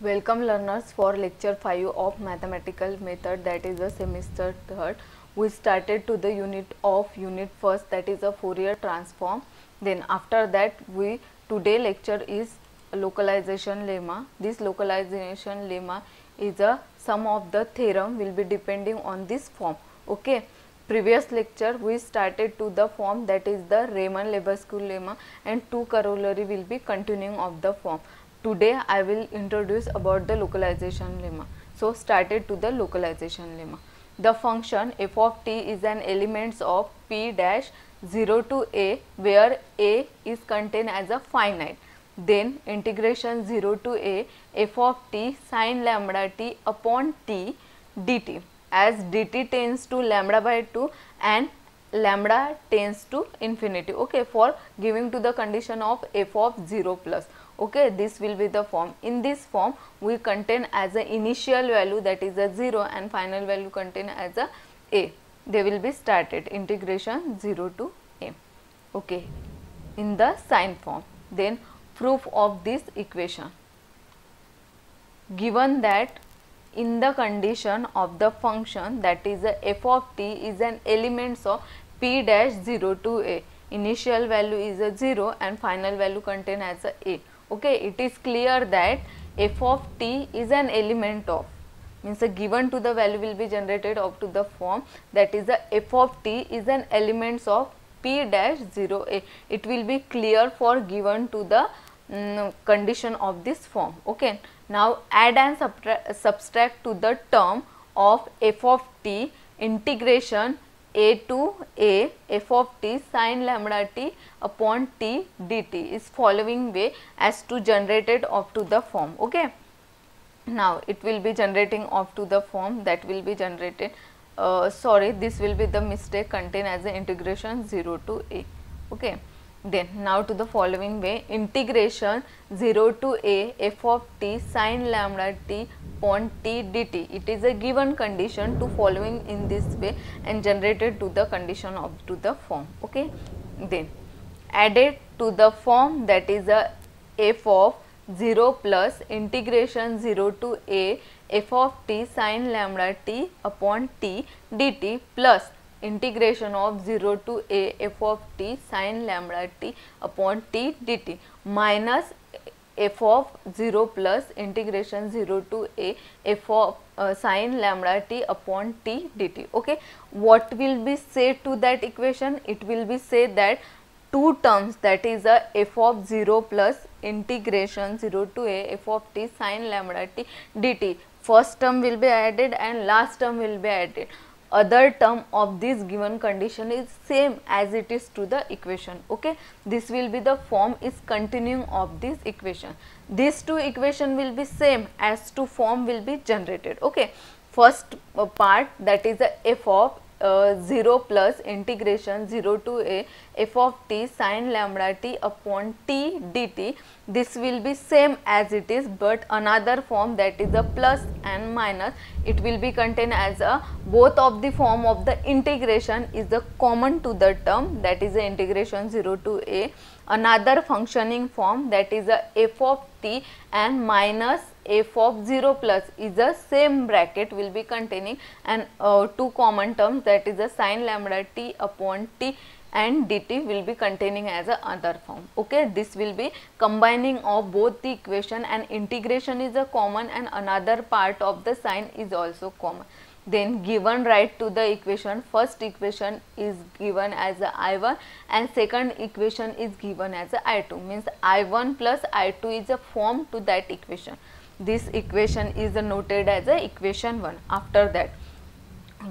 Welcome learners for lecture 5 of mathematical method, that is a semester third. We started to the unit first, that is a Fourier transform. Then after that we today lecture is localization lemma. This localization lemma is a sum of the theorem will be depending on this form. Okay. Previous lecture we started to the form, that is the Riemann-Lebesgue lemma, and two corollary will be continuing of the form. Today I will introduce about the localization lemma. So started to the localization lemma. The function f of t is an element of p dash 0 to a, where a is contained as a finite. Then integration 0 to a f of t sin lambda t upon t dt, as dt tends to lambda by 2 and lambda tends to infinity. Okay, for giving to the condition of f of 0 plus. Okay, this will be the form. In this form we contain as a initial value, that is a 0, and final value contain as a. They will be started integration 0 to a. Okay, in the sign form. Then proof of this equation. Given that in the condition of the function, that is a f of t is an element of p dash 0 to a, initial value is a 0 and final value contain as a. Okay, it is clear that f of t is an element of, means a given to the value will be generated up to the form, that is the f of t is an element of p dash 0 a. It will be clear for given to the condition of this form. Okay, now add and subtract to the term of f of t integration a to a f of t sin lambda t upon t dt is following way as to generated up to the form. Okay, now it will be generating up to the form, that will be generated, sorry, this will be the mistake, contain as a integration 0 to a. Okay, then now to the following way, integration 0 to a f of t sin lambda t upon t dt, it is a given condition to following in this way and generated to the condition of to the form. Okay, then added to the form, that is a f of 0 plus integration 0 to a f of t sin lambda t upon t dt plus integration of 0 to a f of t sin lambda t upon t dt minus f of 0 plus integration 0 to a f of sin lambda t upon t dt. Okay, what will be said to that equation? It will be said that two terms, that is a f of 0 plus integration 0 to a f of t sin lambda t dt, first term will be added and last term will be added. Other term of this given condition is same as it is to the equation. Okay, this will be the form is continuing of this equation. These two equation will be same as to form will be generated. Okay, first part, that is a f of 0 plus integration 0 to a f of t sin lambda t upon t dt, this will be same as it is, but another form, that is a plus and minus, it will be contained as a both of the form of the integration is the common to the term, that is the integration 0 to a, another functioning form, that is a f of t and minus f of 0 plus is the same bracket will be containing, and two common terms, that is the sin lambda t upon t and dt will be containing as a other form. Okay, this will be combining of both the equation, and integration is a common and another part of the sign is also common. Then given right to the equation, first equation is given as a I1 and second equation is given as a I2, means I1 plus I2 is a form to that equation. This equation is noted as a equation 1 after that,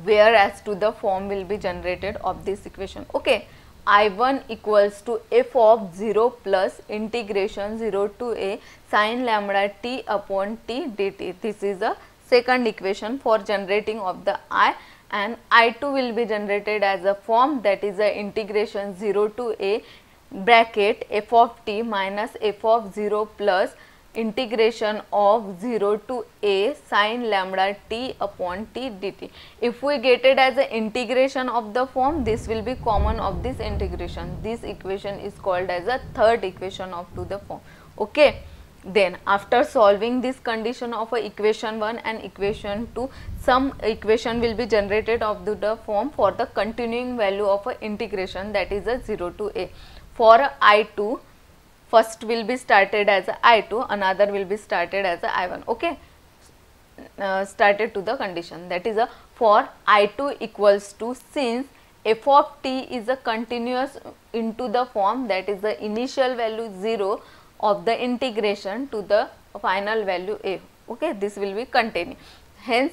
whereas to the form will be generated of this equation. Okay, I1 equals to f of 0 plus integration 0 to a sin lambda t upon t dt. This is a second equation for generating of the I, and I2 will be generated as a form, that is a integration 0 to a bracket f of t minus f of 0 plus integration of 0 to a sin lambda t upon t dt. If we get it as an integration of the form, this will be common of this integration. This equation is called as a third equation of to the form. Okay, Then after solving this condition of equation 1 and equation 2, some equation will be generated of the form for the continuing value of integration, that is 0 to a. For I2, first will be started as I2, another will be started as I1. Okay, started to the condition, that is for I2 equals to, since f of t is a continuous into the form, that is the initial value 0 of the integration to the final value a. Okay, this will be continuing. Hence,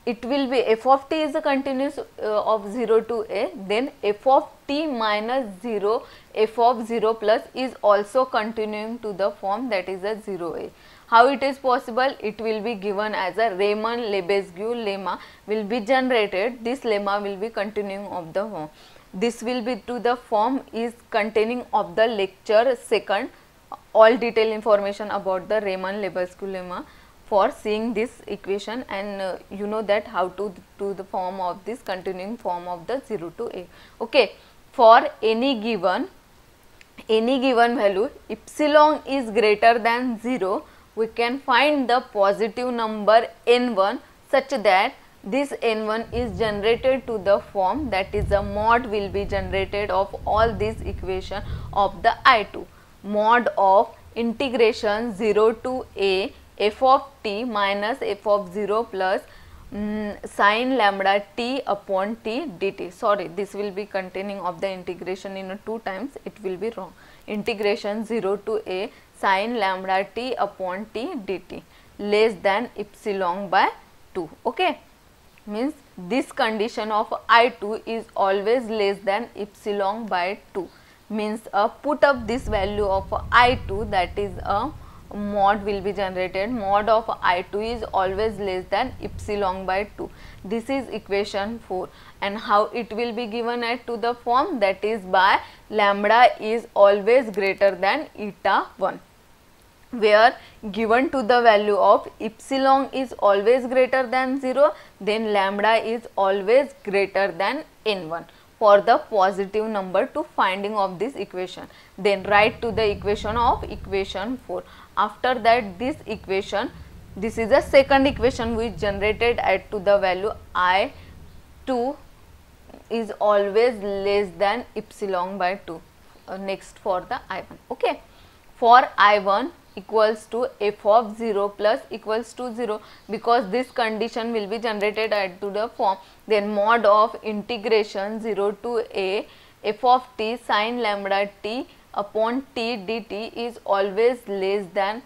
it will be f of t is a continuous of 0 to a, then f of t minus 0, f of 0 plus is also continuing to the form, that is a 0a. How it is possible? It will be given as a Riemann-Lebesgue lemma will be generated. This lemma will be continuing of the form. This will be to the form is containing of the lecture second. All detailed information about the Riemann-Lebesgue lemma for seeing this equation, and you know that how to do the form of this continuing form of the 0 to a. Okay, for any given value epsilon is greater than 0, we can find the positive number n1 such that this n1 is generated to the form, that is the mod will be generated of all these equation of the I2. Mod of integration 0 to a f of t minus f of 0 plus sin lambda t upon t dt. Sorry, this will be containing of the integration in 2 times, it will be wrong. Integration 0 to a sin lambda t upon t dt less than epsilon by 2. Okay, means this condition of I2 is always less than epsilon by 2, means put up this value of I2, that is a mod will be generated. Mod of I2 is always less than epsilon by 2. This is equation 4, and how it will be given at to the form, that is by lambda is always greater than eta 1, where given to the value of epsilon is always greater than 0, then lambda is always greater than n1 for the positive number to finding of this equation. Then write to the equation of equation 4. After that, this equation, this is the second equation which generated at to the value I2 is always less than epsilon by 2. Next for the I1. Okay, for I1 equals to f of 0 plus equals to 0, because this condition will be generated at to the form, then mod of integration 0 to a f of t sin lambda t upon t dt is always less than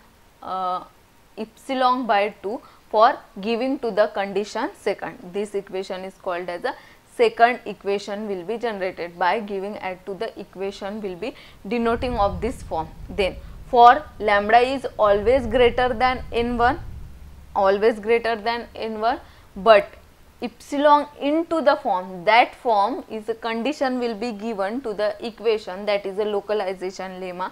epsilon by 2 for giving to the condition second. This equation is called as a second equation will be generated by giving at to the equation will be denoting of this form. Then for lambda is always greater than n1, but epsilon into the form, that form is a condition will be given to the equation, that is a localization lemma.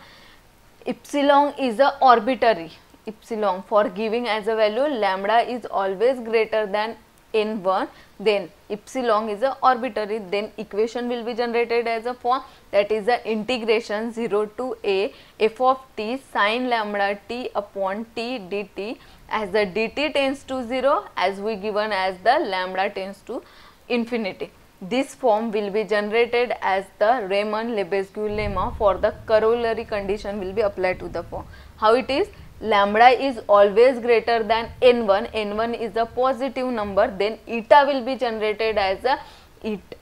Epsilon is a arbitrary, epsilon for giving as a value lambda is always greater than n1, then epsilon is a arbitrary, then equation will be generated as a form, that is the integration 0 to a f of t sin lambda t upon t dt, as the dt tends to 0, as we given as the lambda tends to infinity. This form will be generated as the Riemann-Lebesgue lemma for the corollary condition will be applied to the form. How it is? Lambda is always greater than n1, n1 is a positive number, then eta will be generated as a eta,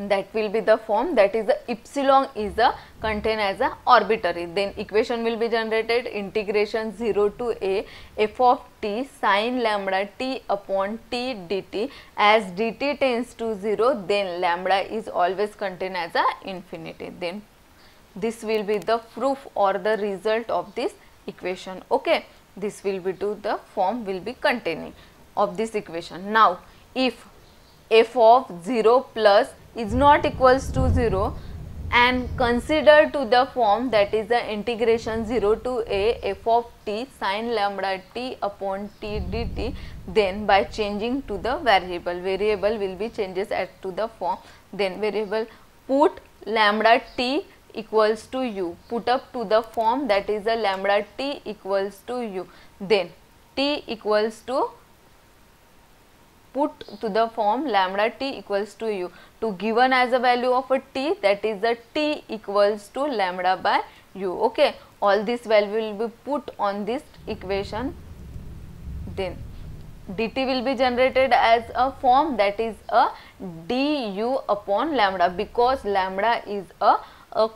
that will be the form, that is the epsilon is a contained as a arbitrary, then equation will be generated integration 0 to a f of t sin lambda t upon t dt, as dt tends to 0, then lambda is always contained as a infinity. Then this will be the proof or the result of this equation. Okay, this will be to the form will be containing of this equation. Now if f of 0 plus is not equals to 0 and consider to the form, that is the integration 0 to a f of t sin lambda t upon t dt, then by changing to the variable will be changes at to the form, then variable put lambda t equals to u, put up to the form that is a lambda t equals to u, then t equals to, put to the form lambda t equals to u, to given as a value of a t, that is the t equals to lambda by u. Okay, all this value will be put on this equation, then dt will be generated as a form that is a du upon lambda, because lambda is a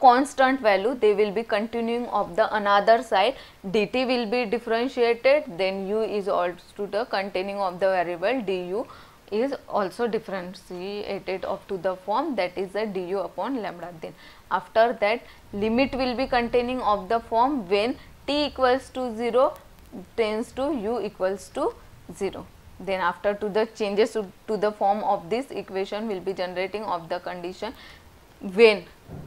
constant value, they will be continuing of the another side, dt will be differentiated, then u is also the containing of the variable du is also differentiated up to the form that is a du upon lambda. Then after that limit will be containing of the form when t equals to 0 tends to u equals to 0. Then after to the changes to the form of this equation will be generating of the condition when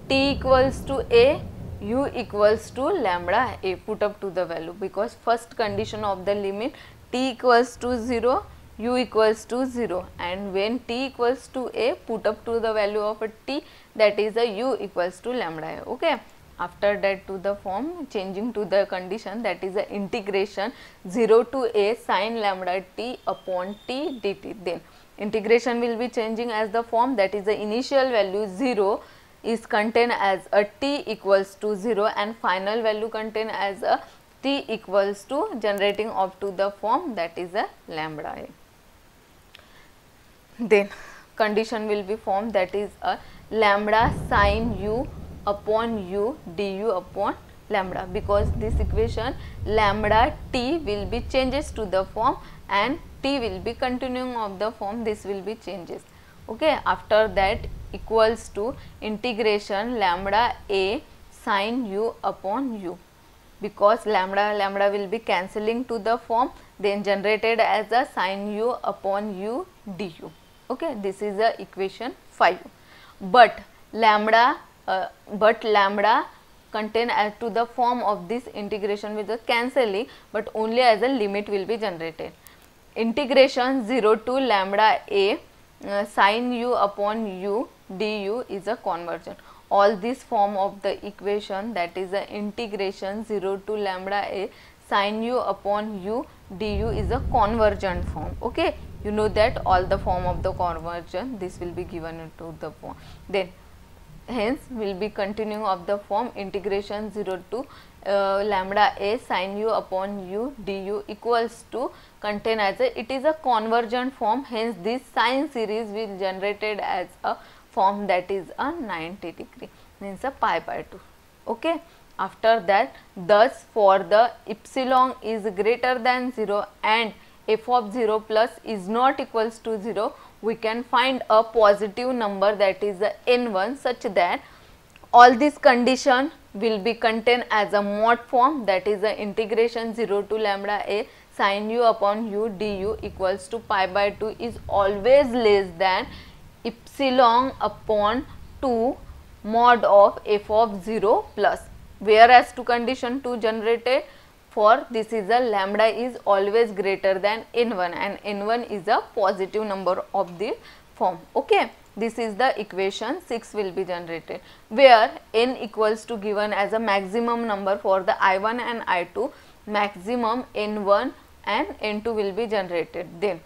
t equals to a, u equals to lambda a, put up to the value, because first condition of the limit t equals to 0, u equals to 0, and when t equals to a, put up to the value of a t, that is a u equals to lambda a. Okay. After that to the form changing to the condition, that is the integration 0 to a sin lambda t upon t dt. Then integration will be changing as the form that is the initial value 0 is contained as a t equals to 0 and final value contained as a t equals to, generating up to the form that is a lambda a. Then condition will be formed that is a lambda sin u upon u du upon lambda, because this equation lambda t will be changes to the form and t will be continuing of the form, this will be changes. Okay. After that equals to integration lambda a sin u upon u, because lambda will be cancelling to the form, then generated as a sin u upon u du. Okay. This is the equation 5. But lambda contain as to the form of this integration with the cancelling, but only as a limit will be generated. Integration 0 to lambda a sin u upon u du is a conversion. All this form of the equation, that is the integration 0 to lambda a sin u upon u du is a convergent form. Okay, you know that all the form of the conversion, this will be given into the form. Then hence will be continuing of the form integration 0 to lambda a sin u upon u du equals to contain as a, it is a convergent form, hence this sine series will generated as a form that is a 90 degree, means a pi by 2. Okay. After that, thus for the epsilon is greater than 0 and f of 0 plus is not equals to 0, we can find a positive number that is a n1, such that all this condition will be contained as a mod form, that is the integration 0 to lambda a sin u upon u du equals to pi by 2 is always less than epsilon upon 2 mod of f of 0 plus, whereas to condition 2 generated for this is a lambda is always greater than n1 and n1 is a positive number of the form. Okay. This is the equation 6 will be generated, where n equals to given as a maximum number for the I1 and I2, maximum n1 and n2 will be generated. Then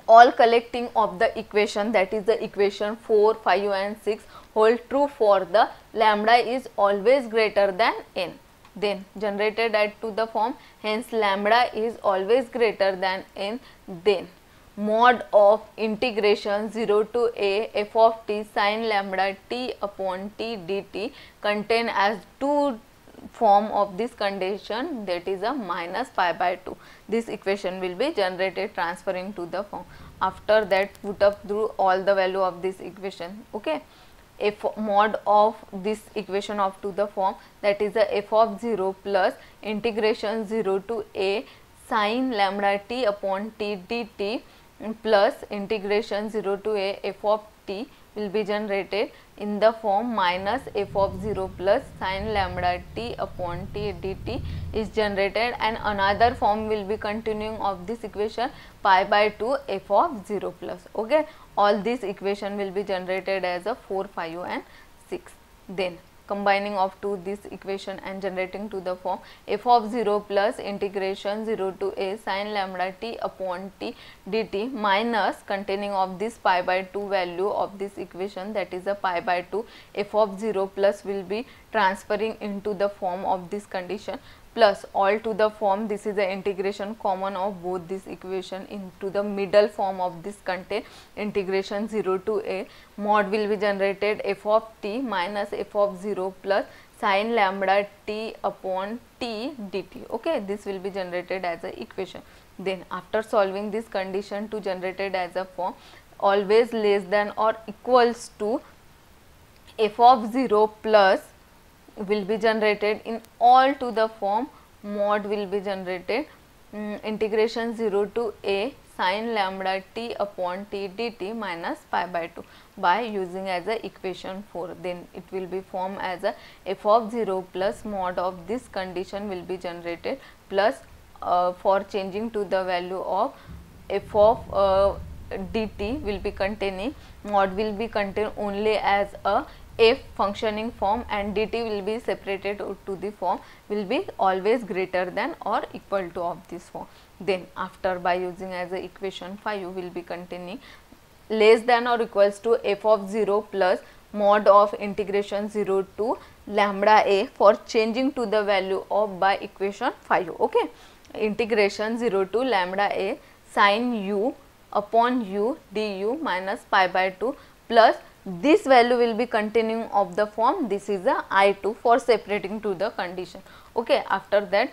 all collecting of the equation, that is the equation 4, 5 and 6 hold true for the lambda is always greater than n, then generated at to the form, hence lambda is always greater than n, then mod of integration 0 to a f of t sin lambda t upon t dt contain as 2 form of this condition, that is a minus pi by 2. This equation will be generated transferring to the form. After that put up through all the value of this equation. Okay. F mod of this equation of to the form, that is a f of 0 plus integration 0 to a sin lambda t upon t dt plus integration 0 to a f of t will be generated in the form minus f of 0 plus sin lambda t upon t dt is generated, and another form will be continuing of this equation pi by 2 f of 0 plus. Okay. All this equation will be generated as a 4, 5 and 6. Then combining of to this equation and generating to the form f of 0 plus integration 0 to a sin lambda t upon t dt minus containing of this pi by 2 value of this equation, that is a pi by 2, f of 0 plus will be transferring into the form of this condition, plus all to the form, this is the integration common of both this equation into the middle form of this contain integration 0 to a, mod will be generated f of t minus f of 0 plus sin lambda t upon t dt. Okay, this will be generated as a equation. Then after solving this condition to generated as a form, always less than or equals to f of 0 plus will be generated in all to the form, mod will be generated integration 0 to a sin lambda t upon t dt minus pi by 2 by using as a equation 4. Then it will be formed as a f of 0 plus mod of this condition will be generated, plus for changing to the value of f of dt will be containing, mod will be contained only as a f functioning form and dt will be separated to the form will be always greater than or equal to of this form. Then after by using as a equation 5 will be containing less than or equals to f of 0 plus mod of integration 0 to lambda a for changing to the value of by equation 5. Okay, integration 0 to lambda a sin u upon u du minus pi by 2 plus this value will be containing of the form, this is a I2 for separating to the condition. Okay, after that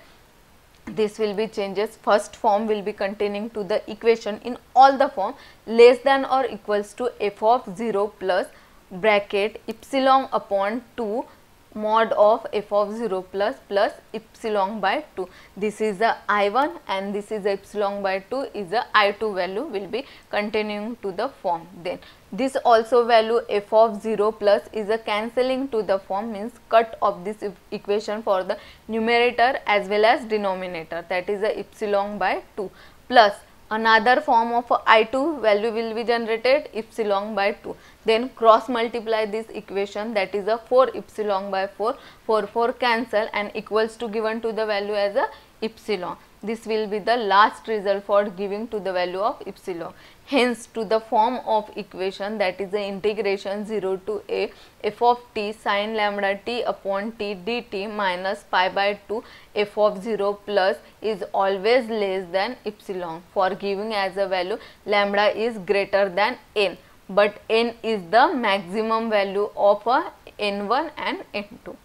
this will be changes, first form will be containing to the equation in all the form less than or equals to f of 0 plus bracket epsilon upon 2 mod of f of 0 plus epsilon by 2. This is the I1 and this is the epsilon by 2 is the I2 value will be continuing to the form. Then this also value f of 0 plus is a cancelling to the form, means cut of this equation for the numerator as well as denominator, that is the epsilon by 2, plus another form of I2 value will be generated epsilon by 2. Then cross multiply this equation, that is a 4 epsilon by 4, 4 cancel and equals to given to the value as a epsilon. This will be the last result for giving to the value of epsilon. Hence to the form of equation, that is the integration 0 to a f of t sin lambda t upon t dt minus pi by 2 f of 0 plus is always less than epsilon for giving as a value lambda is greater than n, but n is the maximum value of a n1 and n2.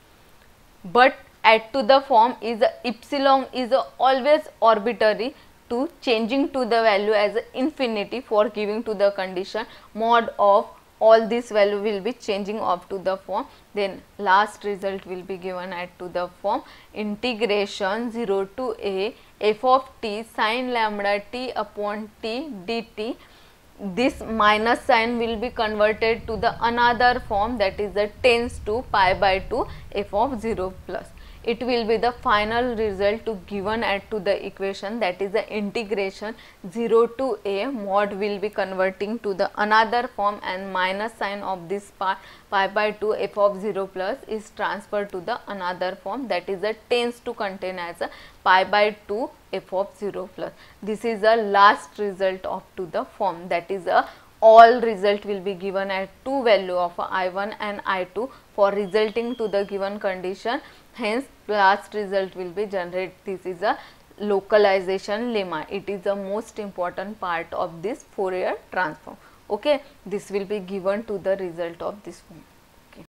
But add to the form is epsilon is always arbitrary to changing to the value as infinity for giving to the condition, mod of all this value will be changing up to the form. Then last result will be given at to the form integration 0 to a f of t sin lambda t upon t dt. This minus sign will be converted to the another form, that is the tends to pi by 2 f of 0 plus. It will be the final result to given at to the equation, that is the integration 0 to a mod will be converting to the another form and minus sign of this part pi by 2 f of 0 plus is transferred to the another form, that is the tends to contain as a pi by 2 f of 0 plus. This is the last result of to the form, that is a all result will be given at two value of I1 and I2 for resulting to the given condition. Hence last result will be generated. This is a localization lemma. It is the most important part of this Fourier transform. Okay, this will be given to the result of this form.